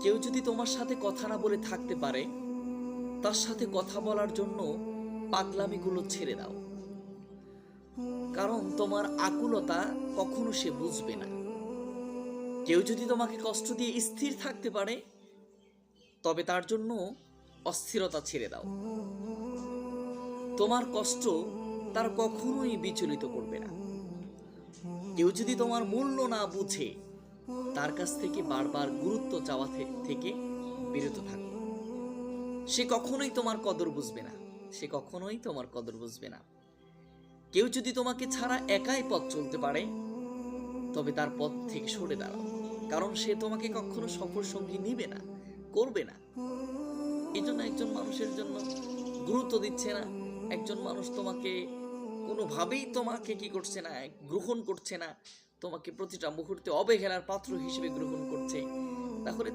কেউ যদি তোমার সাথে কথা না বলে থাকতে পারে, তার সাথে কথা বলার জন্য পাগলামিগুলো ছেড়ে দাও। কারণ তোমার আকুলতা কখনো সে বুঝবে না। কেউ যদি তোমাকে কষ্ট দিয়ে স্থির থাকতে পারে, তবে তার জন্য অস্থিরতা ছেড়ে দাও। তোমার কষ্ট তার কখনোই বিচলিত করবে না। কেউ যদি তোমার মূল্য না বুঝে, তার কাছ থেকে বারবার গুরুত্ব চাওয়া থেকে বিরত থাকো। সে কখনোই তোমার কদর বুঝবে না। সে কখনোই তোমার কদর বুঝবে না। কেউ যদি তোমাকে ছাড়া একাই পথ চলতে পারে, তবে তার পথ থেকে সরে দাঁড়াও। কারণ সে তোমাকে কখনো সফর সঙ্গী নিবে না, করবে না। এই জন্য একজন মানুষের জন্য গুরুত্ব দিচ্ছে না, একজন মানুষ তোমাকে কোনোভাবেই তোমাকে কি করছে না, গ্রহণ করছে না, তোমাকে প্রতিটা মুহূর্তে অবহেলার পাত্র হিসেবে গ্রহণ করছে, তাহলে